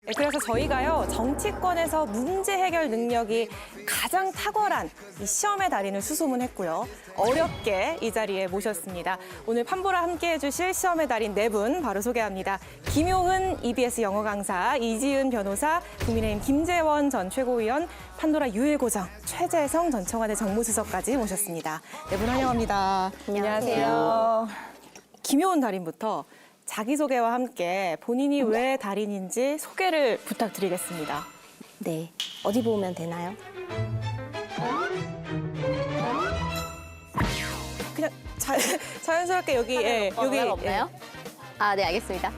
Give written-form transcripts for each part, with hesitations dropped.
네, 그래서 저희가요, 정치권에서 문제 해결 능력이 가장 탁월한 이 시험의 달인을 수소문했고요. 어렵게 이 자리에 모셨습니다. 오늘 판보라 함께 해주실 시험의 달인 네 분 바로 소개합니다. 김효은 EBS 영어 강사, 이지은 변호사, 국민의힘 김재원 전 최고위원, 판도라 유일고정, 최재성 전 청와대 정무수석까지 모셨습니다. 네 분 환영합니다. 안녕하세요. 김효은 달인부터 자기소개와 함께 본인이 왜 달인인지 소개를 부탁드리겠습니다. 네, 어디 보면 되나요? 그냥 자연스럽게 여기, 예, 여기. 없나요? 아, 네, 알겠습니다.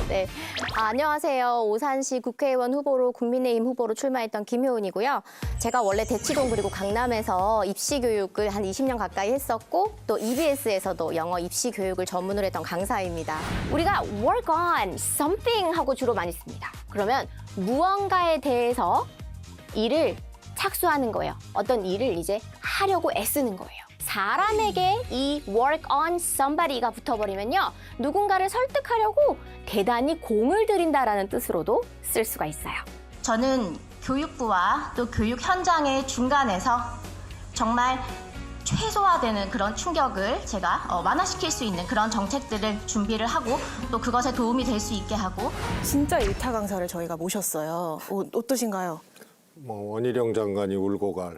네, 안녕하세요. 오산시 국회의원 후보로 국민의힘 후보로 출마했던 김효은이고요. 제가 원래 대치동 그리고 강남에서 입시 교육을 한 20년 가까이 했었고 또 EBS에서도 영어 입시 교육을 전문으로 했던 강사입니다. 우리가 work on something 하고 주로 많이 씁니다. 그러면 무언가에 대해서 일을 착수하는 거예요. 어떤 일을 이제 하려고 애쓰는 거예요. 사람에게 이 work on somebody가 붙어버리면요. 누군가를 설득하려고 대단히 공을 들인다라는 뜻으로도 쓸 수가 있어요. 저는 교육부와 또 교육 현장의 중간에서 정말 최소화되는 그런 충격을 제가 완화시킬 수 있는 그런 정책들을 준비를 하고 또 그것에 도움이 될 수 있게 하고 진짜 일타 강사를 저희가 모셨어요. 어떠신가요? 뭐 원희룡 장관이 울고 갈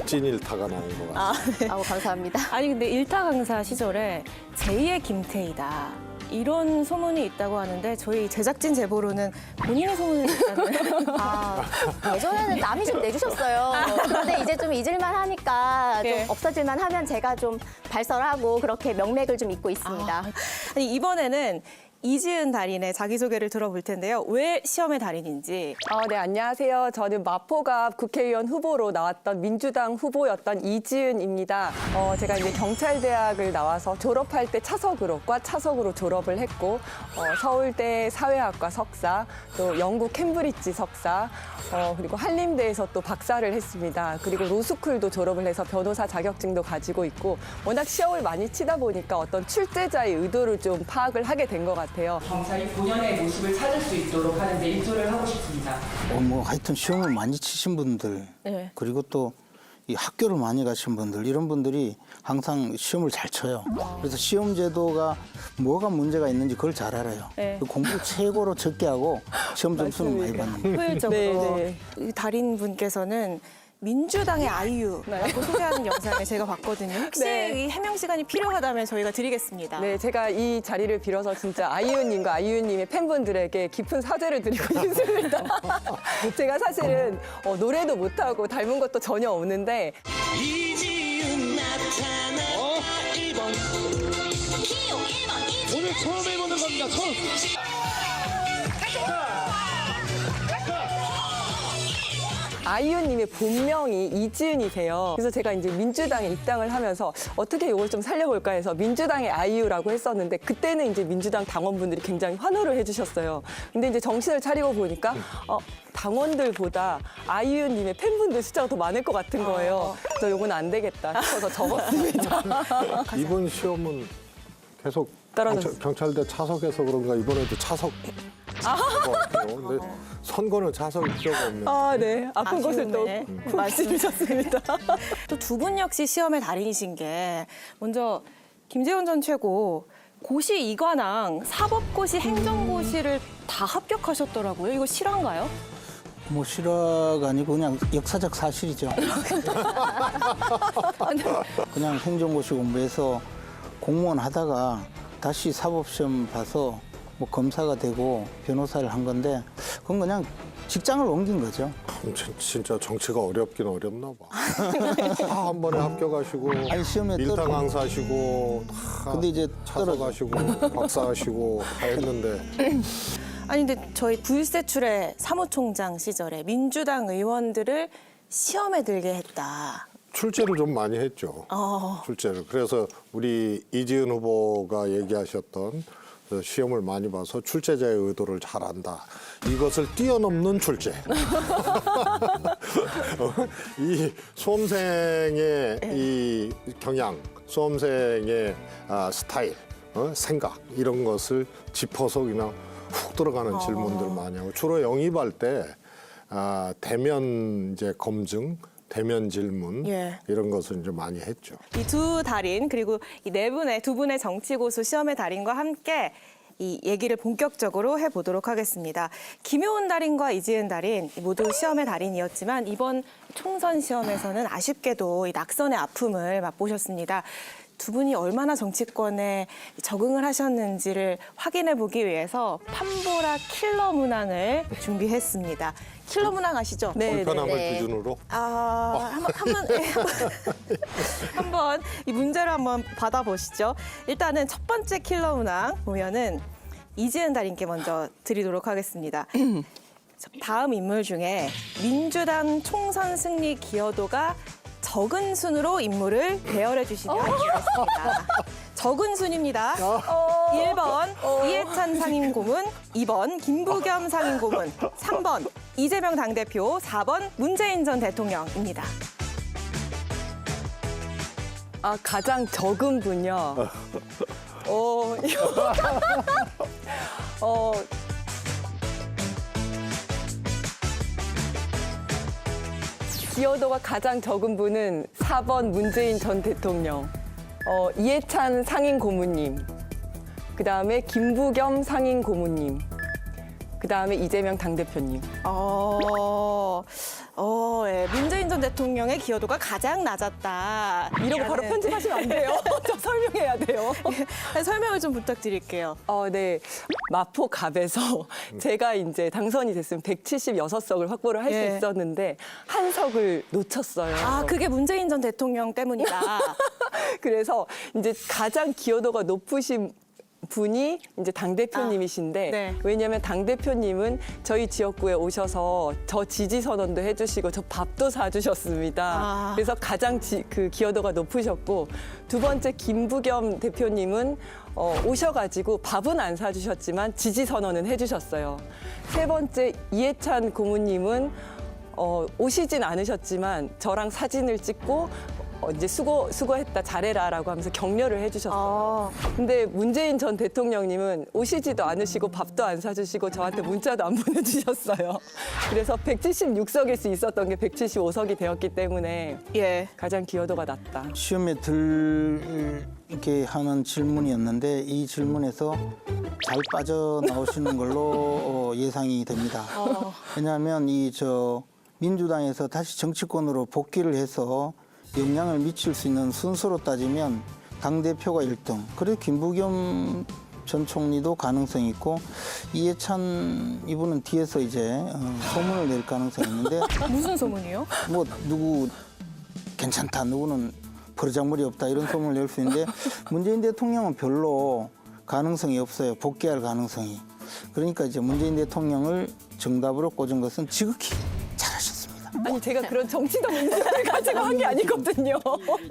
찐일타가 나는 것 같습니다. 네. 아우, 감사합니다. 아니 근데 일타 강사 시절에 제2의 김태희다. 이런 소문이 있다고 하는데 저희 제작진 제보로는 본인의 소문을 듣다는. 아, 예전에는 남이 좀 내주셨어요. 그런데 이제 좀 잊을만 하니까 좀 네. 없어질만 하면 제가 좀 발설하고 그렇게 명맥을 좀 잇고 있습니다. 아니 이번에는 이지은 달인의 자기소개를 들어볼 텐데요. 왜 시험의 달인인지. 네, 안녕하세요. 저는 마포갑 국회의원 후보로 나왔던 민주당 후보였던 이지은입니다. 제가 이제 경찰대학을 나와서 졸업할 때 과 차석으로 졸업을 했고, 서울대 사회학과 석사, 또 영국 캠브리지 석사, 그리고 한림대에서 또 박사를 했습니다. 그리고 로스쿨도 졸업을 해서 변호사 자격증도 가지고 있고, 워낙 시험을 많이 치다 보니까 어떤 출제자의 의도를 좀 파악을 하게 된 것 같아요. 경찰이 본연의 모습을 찾을 수 있도록 하는데 일조를 하고 싶습니다. 하여튼 시험을 많이 치신 분들, 네. 그리고 또 이 학교를 많이 가신 분들, 이런 분들이 항상 시험을 잘 쳐요. 그래서 시험 제도가 뭐가 문제가 있는지 그걸 잘 알아요. 네. 공부 최고로 적게 하고 시험 점수는 많이 맞습니다. 받는. 효율적으로. 네, 이 달인분께서는 민주당의 아이유라고 소개하는 영상을 제가 봤거든요. 혹시 네. 이 해명 시간이 필요하다면 저희가 드리겠습니다. 네, 제가 이 자리를 빌어서 진짜 아이유님과 아이유님의 팬분들에게 깊은 사죄를 드리고 싶습니다. 제가 사실은 노래도 못하고 닮은 것도 전혀 없는데 이지은 나타나 1번 오늘 처음 해보는 겁니다. 처음. 아이유님의 본명이 이지은이세요. 그래서 제가 이제 민주당에 입당을 하면서 어떻게 이걸 좀 살려볼까 해서 민주당의 아이유라고 했었는데 그때는 이제 민주당 당원분들이 굉장히 환호를 해주셨어요. 근데 이제 정신을 차리고 보니까 당원들보다 아이유님의 팬분들 숫자가 더 많을 것 같은 거예요. 그래서 이건 안 되겠다 싶어서 접었습니다. 이번 시험은 계속 떨어졌어요. 경찰대 차석에서 그런가 이번에도 차석 것 같아요. 근데 선거는 차석이 필요가 없네. 아, 네. 아픈 곳을 또 아쉬움에 말씀주셨습니다. 또 두 분 역시 시험의 달인이신 게 먼저 김재원 전 최고 고시 이관왕 사법고시 행정고시를 다 합격하셨더라고요. 이거 실화인가요? 뭐 실화가 아니고 그냥 역사적 사실이죠. 그냥 행정고시 공부해서 공무원 하다가 다시 사법시험 봐서 뭐 검사가 되고 변호사를 한 건데 그건 그냥 직장을 옮긴 거죠. 진짜 정치가 어렵긴 어렵나 봐. 다 한 번에 합격하시고 아니, 시험에 일타 강사하시고 다 근데 이제 차석하시고 박사하시고 다 했는데 아니 근데 저희 불세출의 사무총장 시절에 민주당 의원들을 시험에 들게 했다. 출제를 좀 많이 했죠. 출제를. 그래서 우리 이지은 후보가 얘기하셨던 시험을 많이 봐서 출제자의 의도를 잘 안다. 이것을 뛰어넘는 출제. 이 수험생의 이 경향, 수험생의 스타일, 생각 이런 것을 짚어서 그냥 훅 들어가는 질문들 많이 하고 주로 영입할 때 대면 이제 검증, 대면 질문 예. 이런 것을 이제 많이 했죠. 이 두 달인 그리고 이 두 분의 정치 고수 시험의 달인과 함께 이 얘기를 본격적으로 해보도록 하겠습니다. 김효은 달인과 이지은 달인 모두 시험의 달인이었지만 이번 총선 시험에서는 아쉽게도 이 낙선의 아픔을 맛보셨습니다. 두 분이 얼마나 정치권에 적응을 하셨는지를 확인해 보기 위해서 판보라 킬러 문항을 준비했습니다. 킬러 문항 아시죠? 네, 불편함을 네. 기준으로 한번 이 문제를 한번 받아보시죠. 일단은 첫 번째 킬러 문항 보면은 이지은 달인께 먼저 드리도록 하겠습니다. 다음 인물 중에 민주당 총선 승리 기여도가 적은 순으로 인물을 배열해 주시면 되겠습니다. 적은 순입니다. 1번 이해찬 상임고문, 2번 김부겸 상임고문, 3번 이재명 당대표, 4번 문재인 전 대통령입니다. 가장 적은 분요. 기여도가 가장 적은 분은 4번 문재인 전 대통령, 이해찬 상임 고문님, 그다음에 김부겸 상임 고문님, 그다음에 이재명 당대표님. 예. 문재인 전 대통령의 기여도가 가장 낮았다. 이러고 바로 편집하시면 안 돼요. 저 설명해야 돼요. 설명을 좀 부탁드릴게요. 네. 마포갑에서 제가 이제 당선이 됐으면 176석을 확보를 할 수 예. 있었는데 한 석을 놓쳤어요. 그게 문재인 전 대통령 때문이다. 그래서 이제 가장 기여도가 높으신 분이 이제 당대표님이신데 네. 왜냐하면 당대표님은 저희 지역구에 오셔서 저 지지 선언도 해주시고 저 밥도 사주셨습니다. 그래서 가장 그 기여도가 높으셨고 두 번째 김부겸 대표님은 오셔가지고 밥은 안 사주셨지만 지지 선언은 해주셨어요. 세 번째 이해찬 고문님은 오시진 않으셨지만 저랑 사진을 찍고 이제 수고했다 잘해라라고 하면서 격려를 해주셨어요. 근데 문재인 전 대통령님은 오시지도 않으시고 밥도 안 사주시고 저한테 문자도 안 보내주셨어요. 그래서 176석일 수 있었던 게 175석이 되었기 때문에 예. 가장 기여도가 낮다. 시험에 들게 하는 질문이었는데 이 질문에서 잘 빠져나오시는 걸로 예상이 됩니다. 왜냐하면 민주당에서 다시 정치권으로 복귀를 해서 영향을 미칠 수 있는 순서로 따지면 당대표가 1등, 그리고 김부겸 전 총리도 가능성이 있고 이해찬 이분은 뒤에서 이제 소문을 낼 가능성이 있는데 무슨 소문이요? 뭐 누구 괜찮다, 누구는 버르장머리 없다 이런 소문을 낼 수 있는데 문재인 대통령은 별로 가능성이 없어요. 복귀할 가능성이. 그러니까 이제 문재인 대통령을 정답으로 꽂은 것은 지극히 잘하셨습니다. 아니 제가 그런 정치적 문제를 가지고 한 게 아니거든요.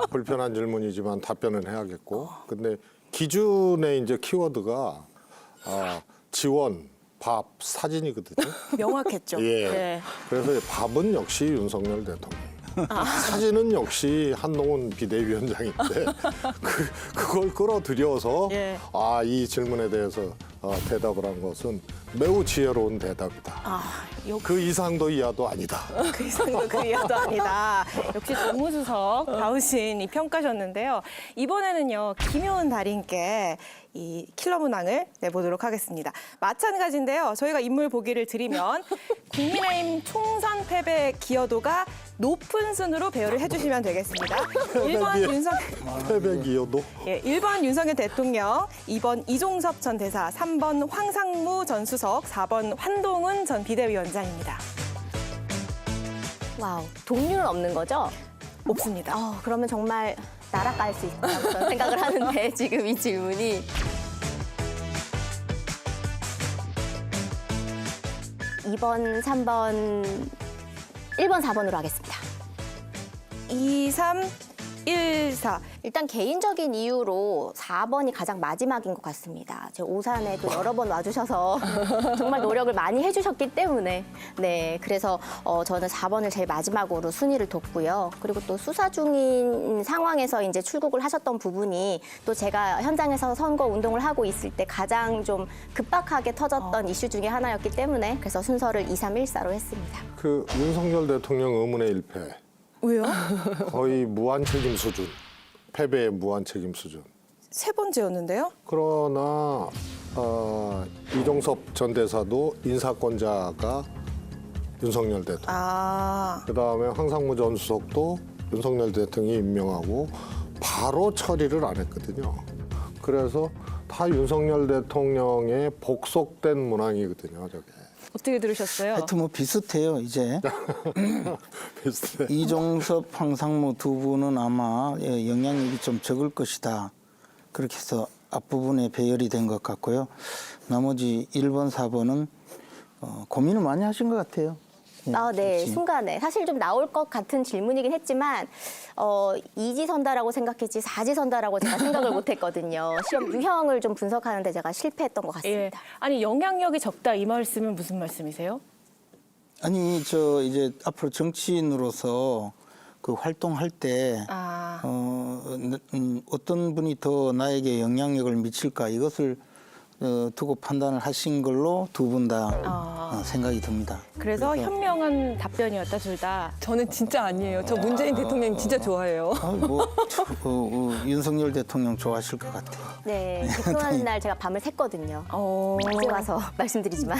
불편한 질문이지만 답변은 해야겠고. 근데 기준의 이제 키워드가 지원, 밥, 사진이거든요. 명확했죠. 예. 네. 그래서 밥은 역시 윤석열 대통령. 사진은 역시 한동훈 비대위원장인데 그걸 끌어들여서 예. 이 질문에 대해서 대답을 한 것은 매우 지혜로운 대답이다. 그 이상도 이하도 아니다. 그 이상도 그 이하도 아니다. 역시 정무수석 다우신이 평가셨는데요. 이번에는요, 김효은 달인께 이 킬러 문항을 내보도록 하겠습니다. 마찬가지인데요. 저희가 인물 보기를 드리면 국민의힘 총선 패배 기여도가 높은 순으로 배열을 해주시면 되겠습니다. 1번 패배 기여도. 1번 윤석열 대통령, 2번 이종섭 전 대사, 3번 황상무 전 수석, 4번 한동훈 전 비대위원장입니다. 와우, 동료는 없는 거죠? 없습니다. 그러면 정말 날아갈 수 있다고 저는 생각을 하는데 지금 이 질문이 2번, 3번, 1번, 4번으로 하겠습니다. 2, 3, 14. 일단 개인적인 이유로 4번이 가장 마지막인 것 같습니다. 제 오산에도 여러 번 와주셔서 정말 노력을 많이 해주셨기 때문에 네 그래서 저는 4번을 제일 마지막으로 순위를 뒀고요. 그리고 또 수사 중인 상황에서 이제 출국을 하셨던 부분이 또 제가 현장에서 선거 운동을 하고 있을 때 가장 좀 급박하게 터졌던 이슈 중에 하나였기 때문에 그래서 순서를 2, 3, 1, 4로 했습니다. 그 윤석열 대통령 의문의 일패 왜요? 거의 무한 책임 수준, 패배의 무한 책임 수준. 세 번째였는데요? 그러나 이종섭 전 대사도 인사권자가 윤석열 대통령. 그다음에 황상무 전 수석도 윤석열 대통령이 임명하고 바로 처리를 안 했거든요. 그래서 다 윤석열 대통령의 복속된 문항이거든요, 저게. 어떻게 들으셨어요? 하여튼 뭐 비슷해요, 이제. 비슷해. 이종섭, 황상무 두 분은 아마 영향력이 좀 적을 것이다. 그렇게 해서 앞부분에 배열이 된 것 같고요. 나머지 1번, 4번은 고민을 많이 하신 것 같아요. 네, 순간에. 사실 좀 나올 것 같은 질문이긴 했지만, 이지선다라고 생각했지, 사지선다라고 제가 생각을 못 했거든요. 시험 유형을 좀 분석하는데 제가 실패했던 것 같습니다. 예. 아니, 영향력이 적다 이 말씀은 무슨 말씀이세요? 아니, 이제 앞으로 정치인으로서 그 활동할 때, 어떤 분이 더 나에게 영향력을 미칠까 이것을 두고 판단을 하신 걸로 두 분 다 생각이 듭니다. 그래서 현명한 답변이었다, 둘 다. 저는 진짜 아니에요. 저 문재인 대통령 진짜 좋아해요. 윤석열 대통령 좋아하실 것 같아요. 네, 대통하는 날 제가 밤을 샜거든요. 이제 와서 말씀드리지만.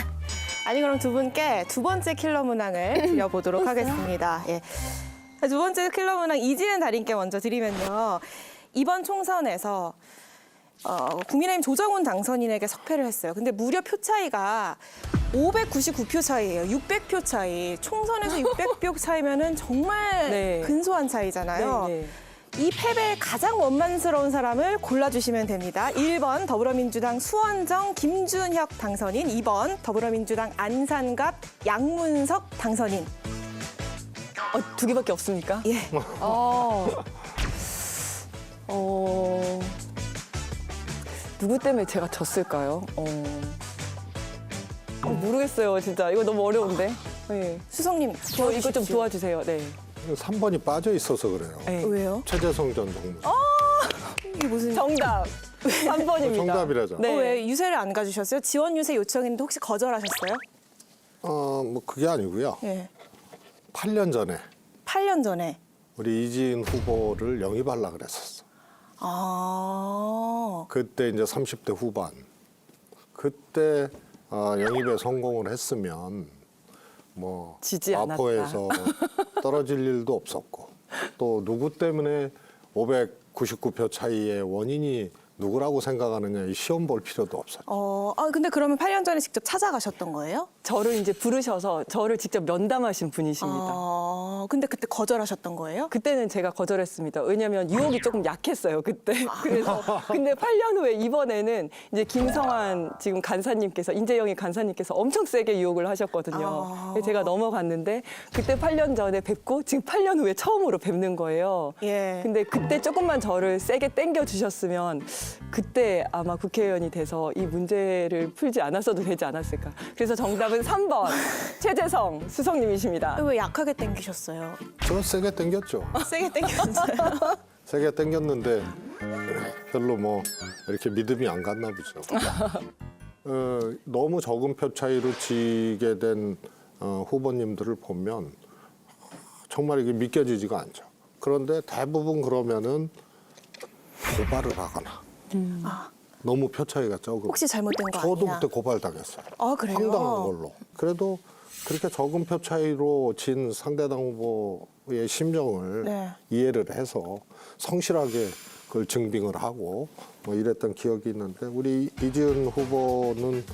아니, 그럼 두 분께 두 번째 킬러 문항을 드려보도록 하겠습니다. 예. 두 번째 킬러 문항 이지은 달인께 먼저 드리면요. 이번 총선에서 국민의힘 조정훈 당선인에게 석패를 했어요. 근데 무려 표 차이가 599표 차이예요. 600표 차이. 총선에서 600표 차이면은 정말 네. 근소한 차이잖아요. 네, 네. 이 패배에 가장 원만스러운 사람을 골라주시면 됩니다. 1번 더불어민주당 수원정 김준혁 당선인, 2번 더불어민주당 안산갑 양문석 당선인. 두 개밖에 없습니까? 예. 누구 때문에 제가 졌을까요? 모르겠어요, 진짜. 이거 너무 어려운데. 네. 수석님, 저 이거 좀 도와주세요. 네. 3번이 빠져 있어서 그래요. 네. 왜요? 최재성 전 정무. 이게 무슨 정답. 3번입니다. 정답이라죠. 네. 왜 유세를 안 가주셨어요? 지원 유세 요청했는데 혹시 거절하셨어요? 뭐 그게 아니고요. 예. 8년 전에 8년 전에. 우리 이지은 후보를 영입하려고 그랬었어. 그때 이제 30대 후반. 그때 영입에 성공을 했으면 뭐 지지 않았다. 마포에서 떨어질 일도 없었고 또 누구 때문에 599표 차이의 원인이 누구라고 생각하느냐 이 시험 볼 필요도 없어요. 근데 그러면 8년 전에 직접 찾아가셨던 거예요? 저를 이제 부르셔서 저를 직접 면담하신 분이십니다. 근데 그때 거절하셨던 거예요? 그때는 제가 거절했습니다. 왜냐하면 유혹이 조금 약했어요, 그때. 그래서 근데 8년 후에 이번에는 이제 김성환 지금 간사님께서 인재영의 간사님께서 엄청 세게 유혹을 하셨거든요. 그래서 제가 넘어갔는데 그때 8년 전에 뵙고 지금 8년 후에 처음으로 뵙는 거예요. 예. 근데 그때 조금만 저를 세게 당겨 주셨으면 그때 아마 국회의원이 돼서 이 문제를 풀지 않았어도 되지 않았을까. 그래서 정답은 3번 최재성 수석님이십니다. 왜 약하게 땡기셨어요? 저 세게 땡겼죠. 세게 땡겼어요. 세게 땡겼는데 별로 뭐 이렇게 믿음이 안 갔나 보죠. 너무 적은 표 차이로 지게 된 후보님들을 보면 정말 이게 믿겨지지가 않죠. 그런데 대부분 그러면은 고발을 하거나 너무 표 차이가 적은. 혹시 잘못된 거 저도 아니야? 그때 고발당했어요. 그래요? 황당한 걸로. 그래도 그렇게 적은 표 차이로 진 상대당 후보의 심정을 네. 이해를 해서 성실하게 그걸 증빙을 하고 뭐 이랬던 기억이 있는데 우리 이지은 후보는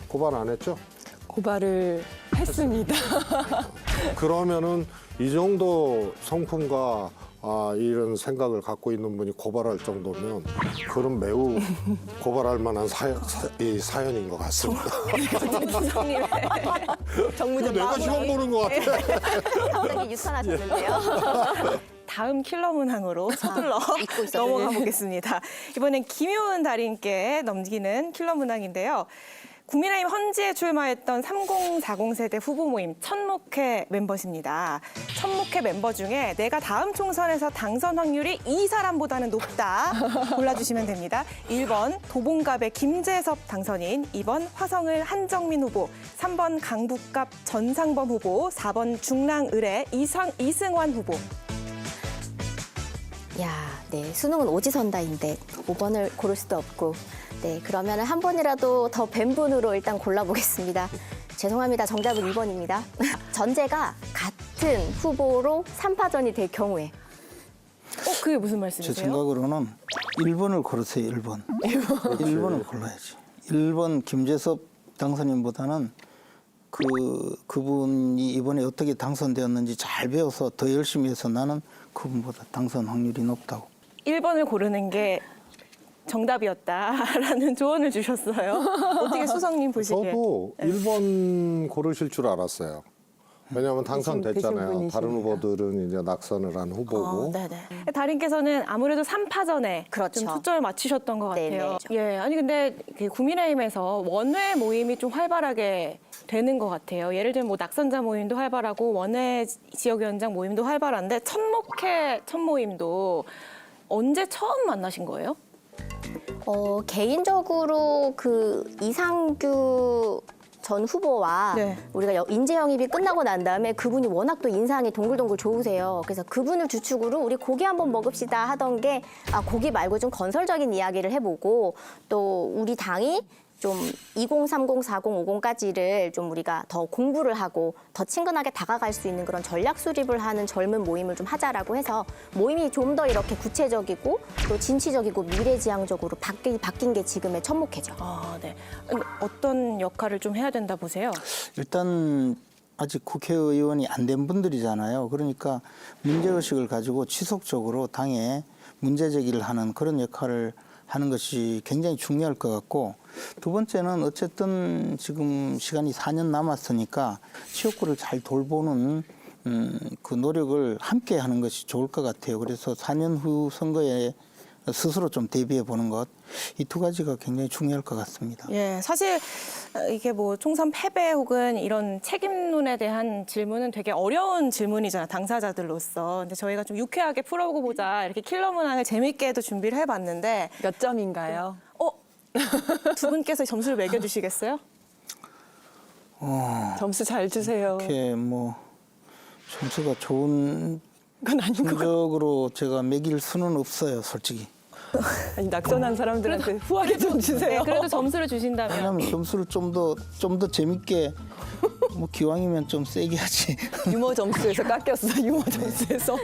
고발 안 했죠? 고발을 했습니다. 그러면은 이 정도 성품과 이런 생각을 갖고 있는 분이 고발할 정도면 그건 매우 고발할 만한 사연인 것 같습니다. 수석님. 정무전 내가 시험 보는 것 같아. 갑자기 유턴하셨는데요. 다음 킬러 문항으로 서둘러 잊고 있었어요. 넘어가 보겠습니다. 이번엔 김효은 달인께 넘기는 킬러 문항인데요. 국민의힘 헌지에 출마했던 3040 세대 후보 모임 천목회 멤버십니다. 천목회 멤버 중에 내가 다음 총선에서 당선 확률이 이 사람보다는 높다 골라주시면 됩니다. 1번 도봉갑의 김재섭 당선인, 2번 화성을 한정민 후보, 3번 강북갑 전상범 후보, 4번 중랑을의 이승환 후보. 야, 네, 수능은 오지선다인데 5번을 고를 수도 없고, 네, 그러면 한 번이라도 더 뵌 분으로 일단 골라보겠습니다. 죄송합니다. 정답은 2번입니다. 전제가 같은 후보로 3파전이 될 경우에. 그게 무슨 제 말씀이세요? 생각으로는 1번을 고르세요. 1번. 1번을 골라야지. 1번 김재섭 당선인보다는 그분이 이번에 어떻게 당선되었는지 잘 배워서 더 열심히 해서 나는 그분보다 당선 확률이 높다고. 1번을 고르는 게 정답이었다라는 조언을 주셨어요. 어떻게 수석님 보시기에? 저도 1번 고르실 줄 알았어요. 왜냐하면 되신 당선됐잖아요. 분이시네요. 다른 후보들은 이제 낙선을 한 후보고. 네네. 달인께서는 아무래도 3파전에 그렇죠. 좀 초점을 맞추셨던 것 같아요. 네네. 예, 아니 근데 그 국민의힘에서 원외 모임이 좀 활발하게 되는 것 같아요. 예를 들면 뭐 낙선자 모임도 활발하고 원외 지역위원장 모임도 활발한데 천목회 첫 모임도 언제 처음 만나신 거예요? 개인적으로 그 이상규 전 후보와 네. 우리가 인재 영입이 끝나고 난 다음에 그분이 워낙 또 인상이 동글동글 좋으세요. 그래서 그분을 주축으로 우리 고기 한번 먹읍시다 하던 게 고기 말고 좀 건설적인 이야기를 해보고 또 우리 당이 좀 2030, 40, 50까지를 좀 우리가 더 공부를 하고 더 친근하게 다가갈 수 있는 그런 전략 수립을 하는 젊은 모임을 좀 하자라고 해서 모임이 좀 더 이렇게 구체적이고 또 진취적이고 미래지향적으로 바뀐 게 지금의 천목회죠. 네. 근데 어떤 역할을 좀 해야 된다 보세요? 일단 아직 국회의원이 안 된 분들이잖아요. 그러니까 문제의식을 가지고 지속적으로 당에 문제 제기를 하는 그런 역할을 하는 것이 굉장히 중요할 것 같고, 두 번째는 어쨌든 지금 시간이 4년 남았으니까 지역구를 잘 돌보는 그 노력을 함께 하는 것이 좋을 것 같아요. 그래서 4년 후 선거에 스스로 좀 대비해 보는 것, 이 두 가지가 굉장히 중요할 것 같습니다. 예, 사실 이게 뭐 총선 패배 혹은 이런 책임론에 대한 질문은 되게 어려운 질문이잖아요, 당사자들로서. 근데 저희가 좀 유쾌하게 풀어보고 보자 이렇게 킬러 문항을 재밌게도 준비를 해봤는데 몇 점인가요? 두 분께서 점수를 매겨주시겠어요? 점수 잘 주세요. 이렇게 뭐 점수가 좋은 그건 아닌 것 같아요. 성적으로 제가 매길 수는 없어요, 솔직히. 아니, 낙선한 사람들한테 후하게 좀 주세요. 네, 그래도 점수를 주신다면. 왜냐하면 점수를 좀 더 재밌게, 뭐 기왕이면 좀 세게 하지. 유머 점수에서 깎였어. 유머 점수에서.